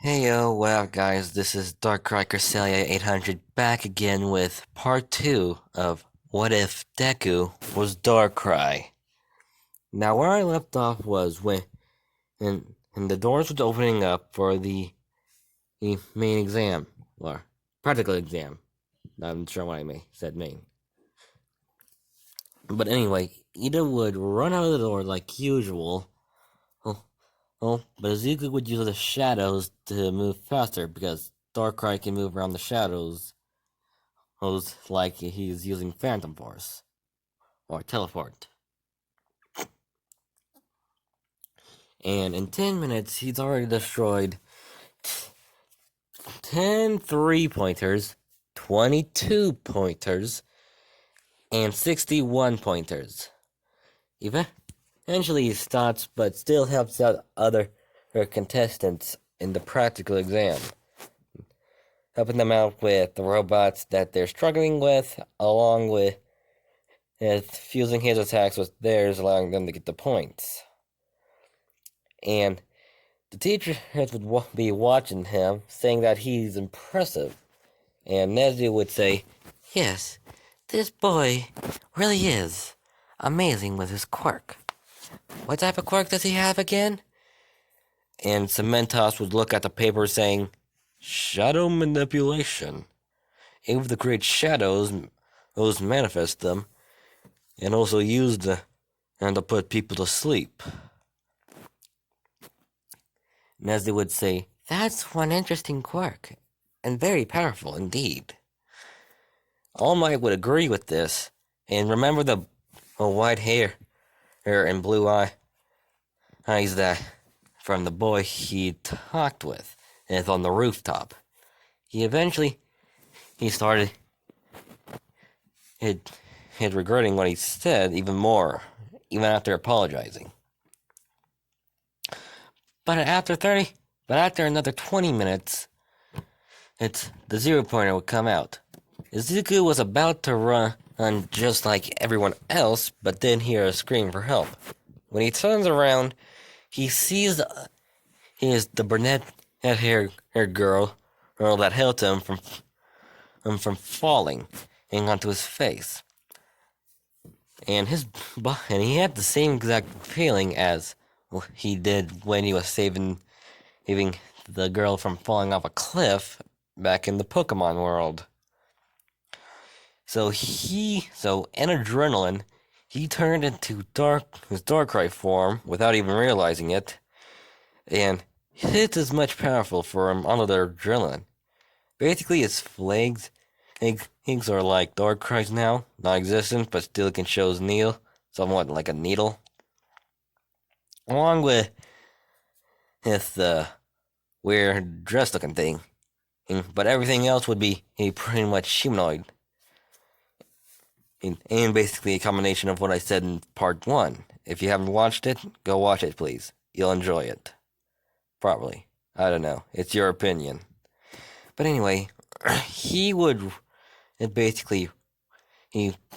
Heyo, well guys, this is Darkrai 800 back again with part 2 of What If Deku was Darkrai. Now where I left off was when and the doors were opening up for the main exam, or practical exam. Not sure what I said main. But anyway, Ida would run out of the door like usual. But Izuku would use the shadows to move faster because Darkrai can move around the shadows like he's using Phantom Force or Teleport. And in 10 minutes, he's already destroyed 10 3-pointers, 22 pointers, and 61 pointers. Eventually he stops, but still helps out other contestants in the practical exam, helping them out with the robots that they're struggling with, along with fusing his attacks with theirs, allowing them to get the points. And the teachers would be watching him, saying that he's impressive. And Nezu would say, "Yes, this boy really is amazing with his quirk. What type of quirk does he have again?" And Cementos would look at the paper saying, "Shadow manipulation. Able to create shadows, those manifest them, and also use them to put people to sleep." And as they would say, "That's one interesting quirk, and very powerful indeed." All Might would agree with this, and remember the white hair and blue eyes that from the boy he talked with, and on the rooftop. He started regretting what he said even more, even after apologizing. But after another 20 minutes, the 0-pointer would come out. Izuku was about to run just like everyone else, but then hear a scream for help. When he turns around, he sees the brunette-haired girl that held him from falling and onto his face. And he had the same exact feeling as he did when he was saving the girl from falling off a cliff back in the Pokemon world. So in adrenaline, he turned into his Darkrai form without even realizing it, and it is much powerful for him under the adrenaline. Basically, his legs are like Darkrai's now, non-existent, but still can show his needle, somewhat like a needle. Along with the weird dress-looking thing, but everything else would be pretty much humanoid. And basically a combination of what I said in part 1. If you haven't watched it, go watch it, please. You'll enjoy it. Probably. I don't know. It's your opinion. But anyway, he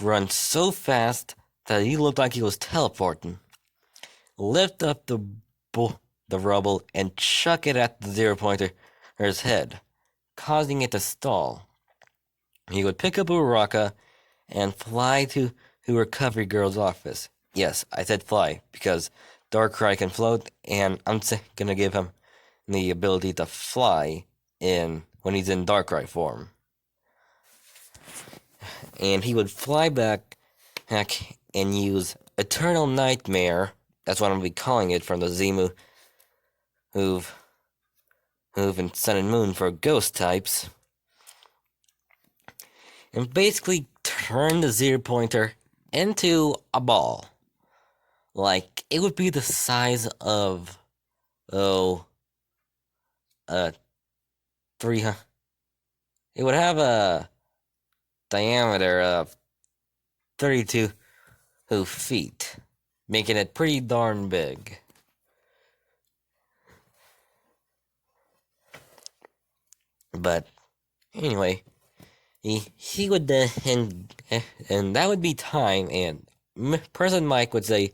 run so fast that he looked like he was teleporting. Lift up the rubble and chuck it at the 0-pointer's head, causing it to stall. He would pick up Uraraka and fly to Recovery Girl's office. Yes, I said fly, because Darkrai can float, and I'm gonna give him the ability to fly when he's in Darkrai form. And he would fly back and use Eternal Nightmare, that's what I'm gonna be calling it, from the Z move in Sun and Moon for ghost types, and basically turn the 0-pointer into a ball. Like, it would be the size of 300. It would have a diameter of 32 feet, making it pretty darn big. But anyway, he would and that would be time, and President Mike would say,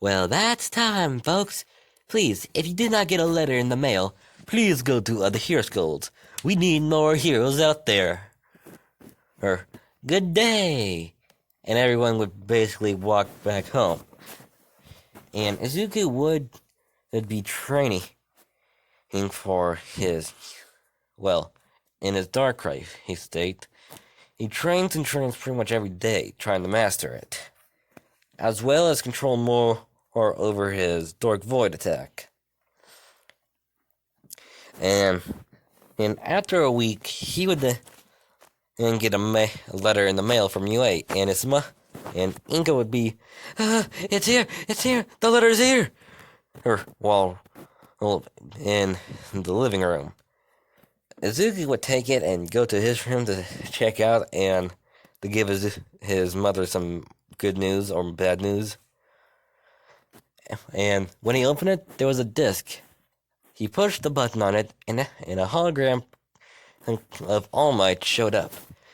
"Well, that's time, folks. Please, if you did not get a letter in the mail, please go to other hero schools. We need more heroes out there. Or, good day. And everyone would basically walk back home. And Izuku would be training for his, well, in his darkrai state. He trains and trains pretty much every day, trying to master it, as well as control more or over his Dark Void attack. And after a week, he would then get a letter in the mail from UA, and and Inka would be, it's here, the letter's here, or while in the living room. Izuki would take it and go to his room to check out and to give his mother some good news or bad news. And when he opened it, there was a disc. He pushed the button on it, and a hologram of All Might showed up,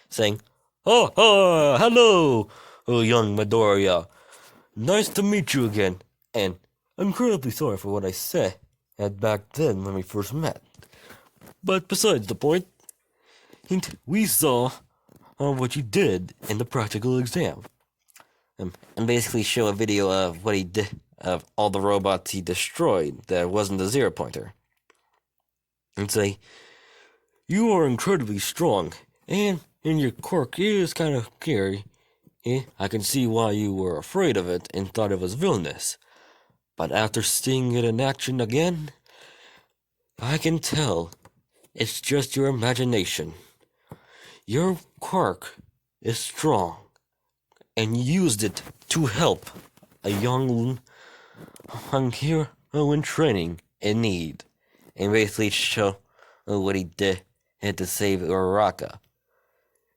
saying, "Oh, hello, young Midoriya. Nice to meet you again. And I'm incredibly sorry for what I said back then when we first met. But besides the point, we saw what you did in the practical exam." And basically show a video of what he did, of all the robots he destroyed that wasn't the zero pointer. And say, "You are incredibly strong, and your quirk is kind of scary. I can see why you were afraid of it and thought it was villainous. But after seeing it in action again, I can tell it's just your imagination. Your quirk is strong, and you used it to help a young hero in training in need, and basically show what he did to save Uraraka.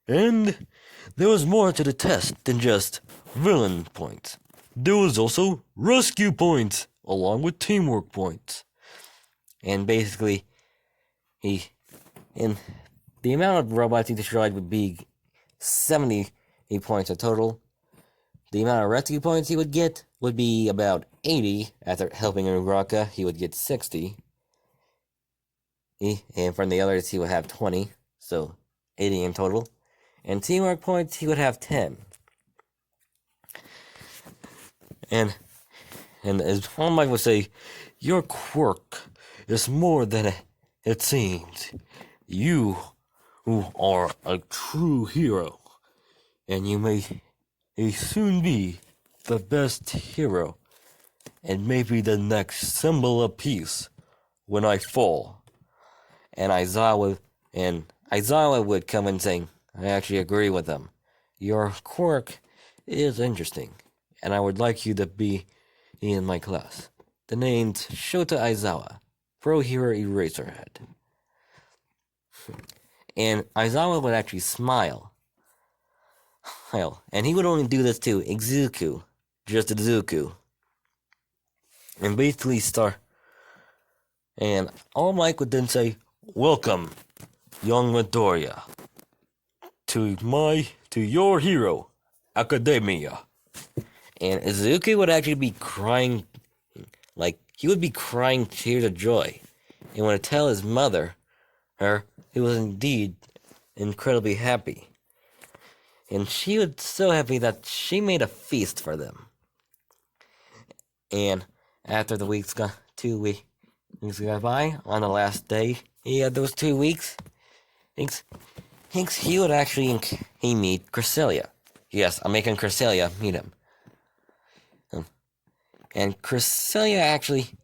And there was more to the test than just villain points. There was also rescue points, along with teamwork points." And basically, the amount of robots he destroyed would be 70 points in total. The amount of rescue points he would get would be about 80. After helping Uraraka, he would get 60. And from the others, he would have 20, so 80 in total. And teamwork points, he would have 10. And as All Might would say, your quirk is more than it seems. You are a true hero, and you may soon be the best hero, and maybe the next symbol of peace when I fall. And Aizawa would come in saying, "I actually agree with him. Your quirk is interesting, and I would like you to be in my class." The name's Shota Aizawa, Pro Hero Eraserhead. And Aizawa would actually smile. And he would only do this to Izuku, just Izuku. And basically and All Might would then say, "Welcome, young Midoriya, to your hero, Academia." And Izuku would actually be crying, he would be crying tears of joy, and would tell his mother, he was indeed incredibly happy. And she was so happy that she made a feast for them. And after the 2 weeks got by, on the last day he had those 2 weeks, he would actually meet Cresselia. Yes, I'm making Cresselia meet him. And Cresselia actually,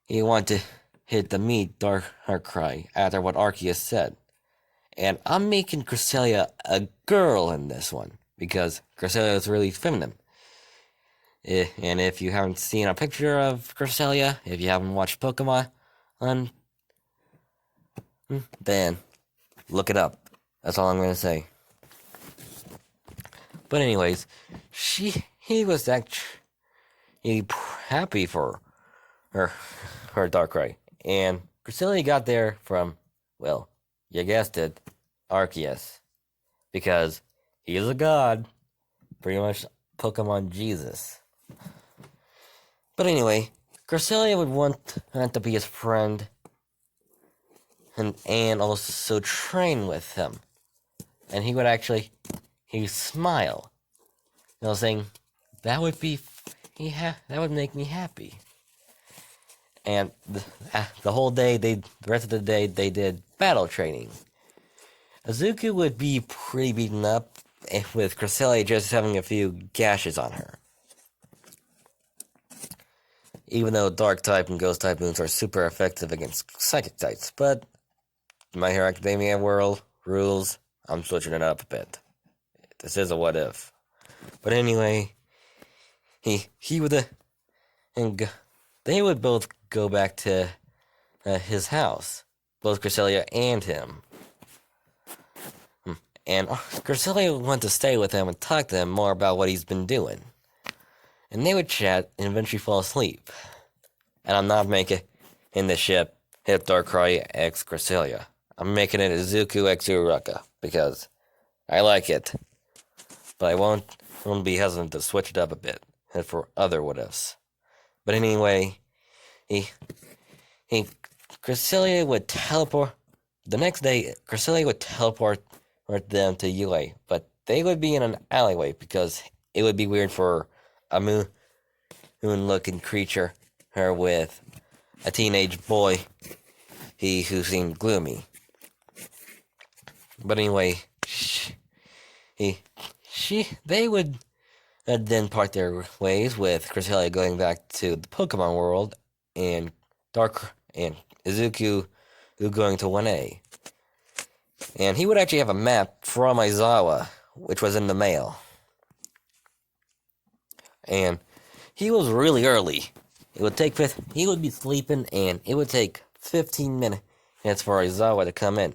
he wanted to meet Darkrai after what Arceus said. And I'm making Cresselia a girl in this one, because Cresselia is really feminine. And if you haven't seen a picture of Cresselia, if you haven't watched Pokemon, then look it up. That's all I'm going to say. But anyways, he was actually happy for her Darkrai. And Cresselia got there from, well, you guessed it, Arceus. Because he is a god. Pretty much Pokemon Jesus. But anyway, Cresselia would want to be his friend. and also train with him. And he'd smile, saying, that would be, that would make me happy. And the whole day, the rest of the day, they did battle training. Azuku would be pretty beaten up, with Cresselia just having a few gashes on her. Even though Dark type and Ghost type moves are super effective against Psychic types, but My Hero Academia world rules, I'm switching it up a bit. This is a what if. But anyway, he would and they would both go back to his house, both Cresselia and him. And Cresselia wanted to stay with him and talk to him more about what he's been doing. And they would chat and eventually fall asleep. And I'm not making in the ship Hip Darkrai X Cresselia. I'm making it Izuku X Uraraka because I like it. But I won't be hesitant to switch it up a bit for other what ifs. But anyway, Cresselia would teleport. The next day, Cresselia would teleport them to UA, but they would be in an alleyway because it would be weird for a moon-looking creature with a teenage boy who seemed gloomy. But anyway, they would then part their ways, with Cresselia going back to the Pokemon world and Izuku going to 1A. And he would actually have a map from Aizawa, which was in the mail. And he was really early. He would be sleeping, and it would take 15 minutes for Aizawa to come in.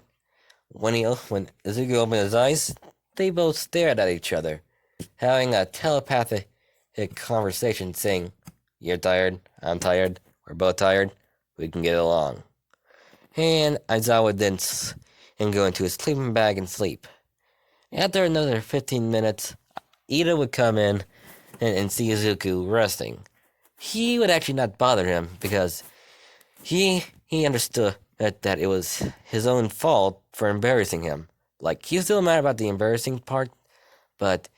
When Izuku opened his eyes, they both stared at each other, having a telepathic conversation, saying, "You're tired, I'm tired, we're both tired, we can get along." And Aizawa would then go into his sleeping bag and sleep. After another 15 minutes, Ida would come in and see Izuku resting. He would actually not bother him because he understood that it was his own fault for embarrassing him. Like, he's still mad about the embarrassing part, but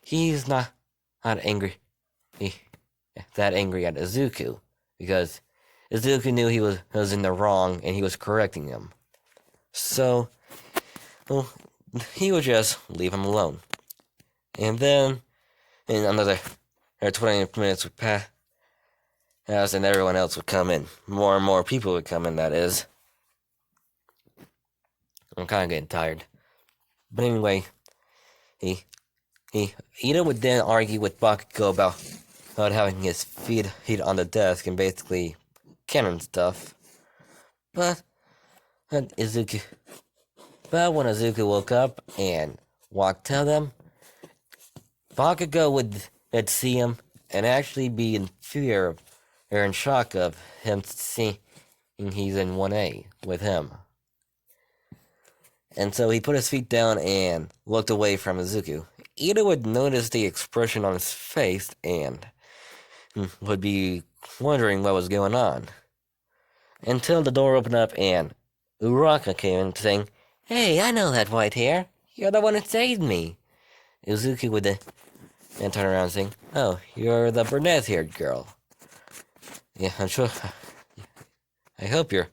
he's not angry. That angry at Izuku because Izuku knew he was in the wrong and he was correcting him. So, he would just leave him alone. And then, in another 20 minutes would pass, and everyone else would come in. More and more people would come in, that is. I'm kind of getting tired. But anyway, Ida would then argue with Bakugo about having his feet on the desk and basically canon stuff. But when Izuku woke up and walked to them, Bakugo would see him and actually be in fear or in shock of him seeing he's in 1A with him. And so he put his feet down and looked away from Izuku. Ida would notice the expression on his face and would be wondering what was going on. Until the door opened up and Uraraka came in saying, "Hey, I know that white hair. You're the one that saved me." Izuku would then turn around saying, "Oh, you're the brunette-haired girl. Yeah, I'm sure. I hope your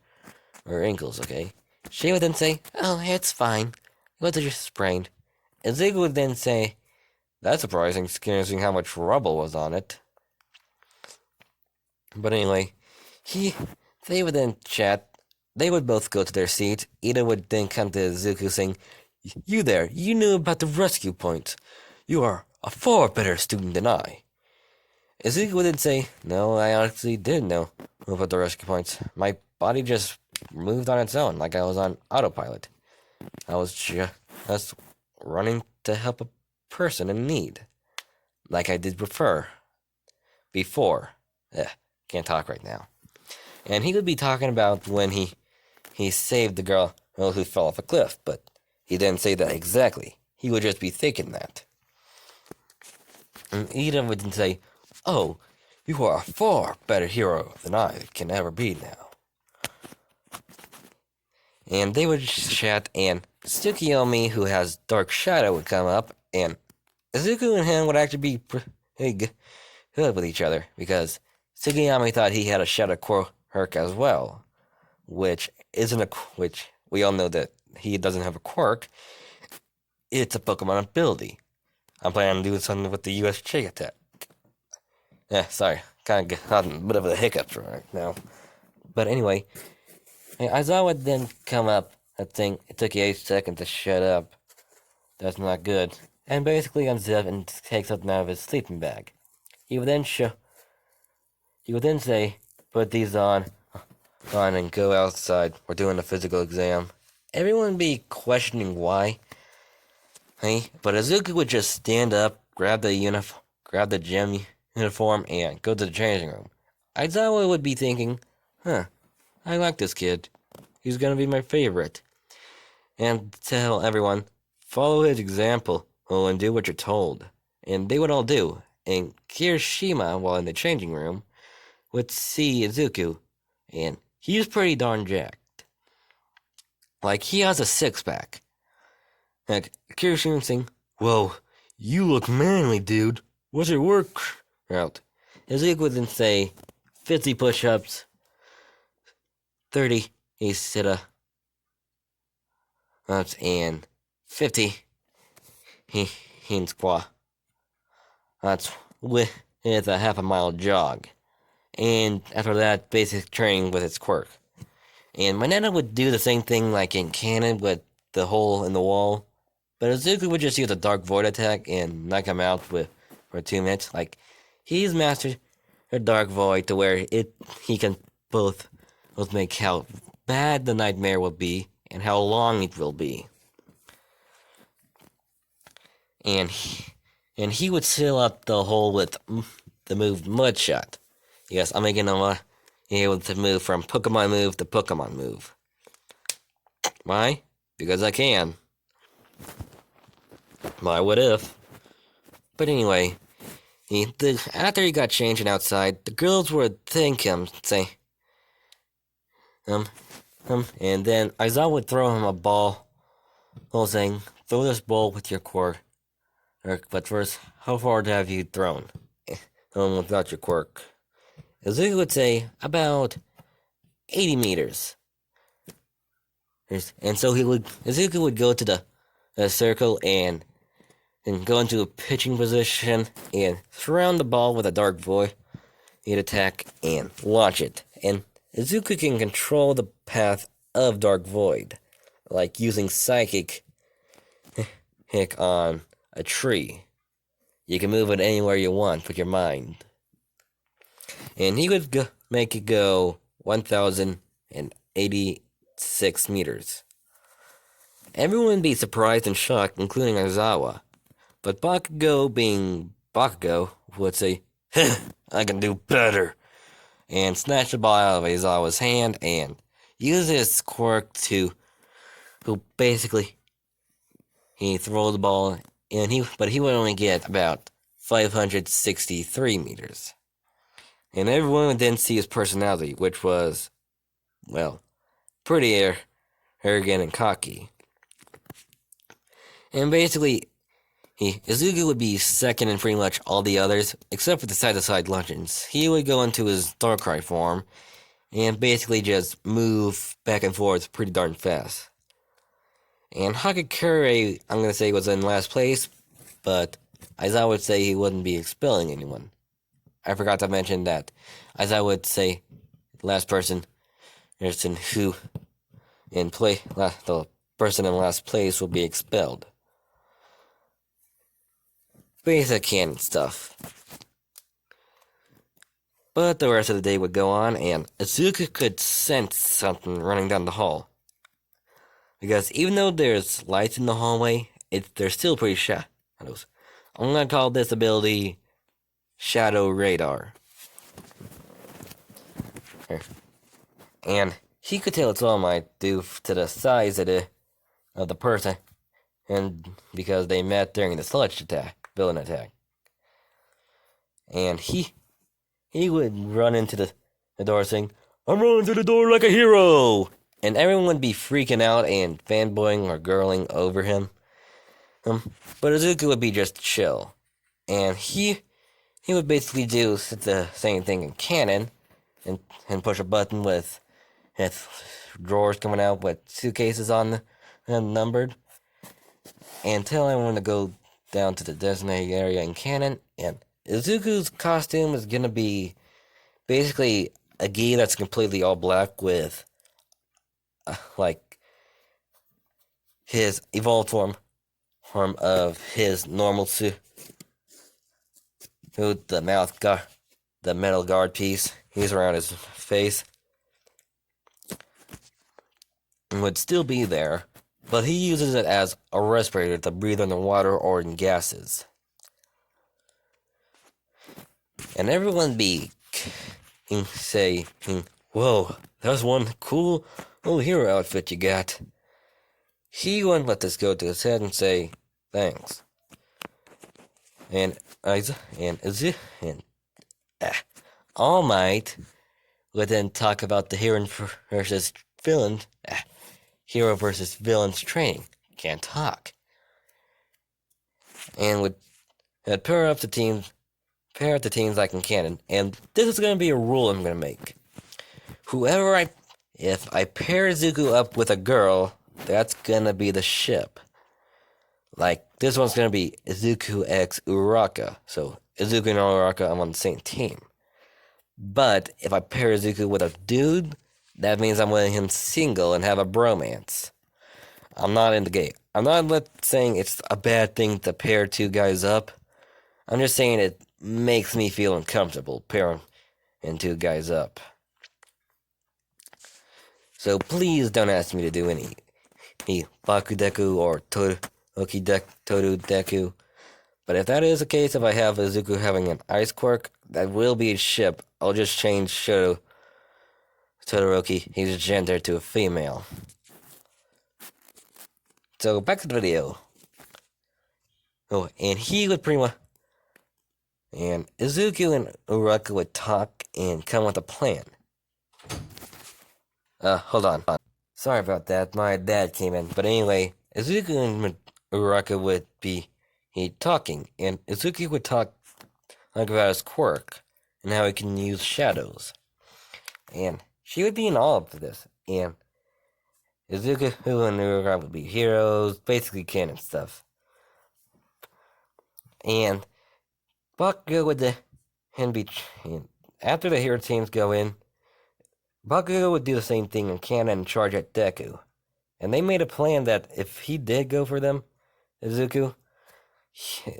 ankle's okay." She would then say, "Oh, it's fine. It was just sprained." Izuku would then say, "That's surprising, considering how much rubble was on it." But anyway, they would then chat. They would both go to their seats. Ida would then come to Izuku saying, "You there, you knew about the rescue point. You are a far better student than I." Izuku would then say, "No, I honestly didn't know about the rescue points. My body just moved on its own, like I was on autopilot. I was just running to help a person in need, like I did before. Can't talk right now." And he would be talking about when he saved the girl who fell off a cliff, but he didn't say that exactly. He would just be thinking that. And Ida would say, "Oh, you are a far better hero than I can ever be now." And they would chat, and Tsukiyomi, who has Dark Shadow, would come up, and Izuku and him would actually be pretty good with each other, because Tsukiyomi thought he had a Shadow quirk as well, which isn't which we all know that he doesn't have a quirk. It's a Pokemon ability. I'm planning on doing something with the USJ attack. Sorry, kind of got a bit of a hiccup right now. But anyway, Aizawa would then come up. I think it took you 8 seconds to shut up. That's not good. And basically unzip and take something out of his sleeping bag. He would then say, put these on and go outside. We're doing a physical exam. Everyone would be questioning why. Hey, but Izuku would just stand up, grab the gym uniform, and go to the changing room. Aizawa would be thinking, I like this kid. He's gonna be my favorite. And tell everyone, follow his example, and do what you're told. And they would all do. And Kirishima, while in the changing room, would see Izuku, and he's pretty darn jacked. Like, he has a six-pack. Like, Kirishima would sing, whoa, you look manly, dude. What's your workout? Izuku would then say, 50 push-ups, 30 sit-ups, and 50 he squat. That's with a half-a-mile jog. And after that, basic training with its quirk. And Mineta would do the same thing like in Canon with the hole in the wall. But Izuku would just use a Dark Void attack and knock him out for 2 minutes. Like, he's mastered a Dark Void to where he can both make how bad the nightmare will be and how long it will be. And he would seal up the hole with the move Mud Shot. Yes, I'm making him able to move from Pokemon move to Pokemon move. Why? Because I can. Why, what if? But anyway, after he got changed and outside, the girls would thank him, say, and then Aizawa would throw him a ball, saying, throw this ball with your quirk. But first, how far have you thrown? Without your quirk. Izuku would say, about 80 meters. And so Izuku would go to the circle and go into a pitching position and surround the ball with a Dark Void. He'd attack and launch it. And Izuku can control the path of Dark Void, like using Psychic on a tree. You can move it anywhere you want with your mind. And he would make it go 1,086 meters. Everyone would be surprised and shocked, including Aizawa. But Bakugo, being Bakugo, would say, I can do better, and snatch the ball out of Aizawa's hand and use his quirk to basically he throw the ball, but he would only get about 563 meters. And everyone would then see his personality, which was, well, pretty arrogant and cocky. And basically, Izuku would be second in pretty much all the others, except for the side-to-side lunges. He would go into his darkrai form, and basically just move back and forth pretty darn fast. And Hagakure, I'm going to say, was in last place, but Aizawa would say he wouldn't be expelling anyone. I forgot to mention that Aizawa would say last person who the person in last place will be expelled. Basic canon stuff. But the rest of the day would go on, and Izuku could sense something running down the hall. Because even though there's lights in the hallway, they're still pretty shadows. I'm gonna call this ability Shadow Radar. And he could tell its all might due to the size of the person, and because they met during the sludge villain attack. And he would run into the door saying, I'm running through the door like a hero! and everyone would be freaking out and fanboying or girling over him. But Izuku would be just chill, and he would basically do the same thing in canon, and push a button with his drawers coming out with suitcases on them numbered, and tell everyone to go down to the designated area in canon. And Izuku's costume is gonna be basically a gi that's completely all black with like his evolved form of his normal suit, with the mouth guard, the metal guard piece he's around his face, would still be there, but he uses it as a respirator to breathe underwater or in gases. And everyone be saying, "Whoa, that's one cool little hero outfit you got." He wouldn't let this go to his head and say, "Thanks." And All Might would then talk about the hero versus villain, hero versus villains training. Can't talk. And would pair up the teams like in canon. And this is going to be a rule I'm going to make. If I pair Zuko up with a girl, that's going to be the ship. Like, this one's going to be Izuku x Uraraka. So, Izuku and Uraraka, I'm on the same team. But, if I pair Izuku with a dude, that means I'm letting him single and have a bromance. I'm not into gay. I'm not saying it's a bad thing to pair two guys up. I'm just saying it makes me feel uncomfortable pairing two guys up. So please don't ask me to do any Baku Deku or Toru Deku. But if that is the case, if I have Izuku having an ice quirk, that will be a ship. I'll just change Todoroki, his gender, to a female. So back to the video. Oh, and he would pretty much... And Izuku and Uraraka would talk and come with a plan. Hold on. Sorry about that, my dad came in. But anyway, Izuku and Uraraka would be talking, and Izuku would talk about his quirk, and how he can use shadows. And she would be in awe of this, and Izuku and Uraraka would be heroes, basically canon stuff. And Bakugo would then be... After the hero teams go in, Bakugo would do the same thing in canon and charge at Deku. And they made a plan that if he did go for them, Izuku,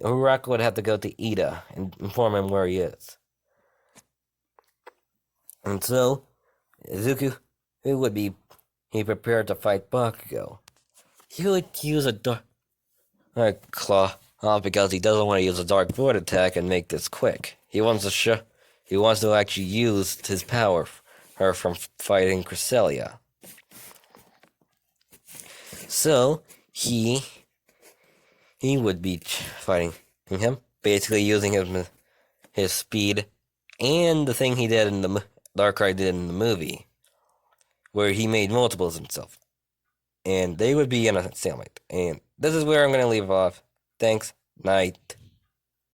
Uraraka would have to go to Ida and inform him where he is. And so, Izuku, who would be prepared to fight Bakugo. He would use a dark claw, because he doesn't want to use a dark void attack and make this quick. He wants to actually use his power from fighting Cresselia. So he would be fighting him, basically using his speed and the thing he did in the darkrai did in the movie, where he made multiples of himself, and they would be in a stalemate. And this is where I'm going to leave off. Thanks. Night.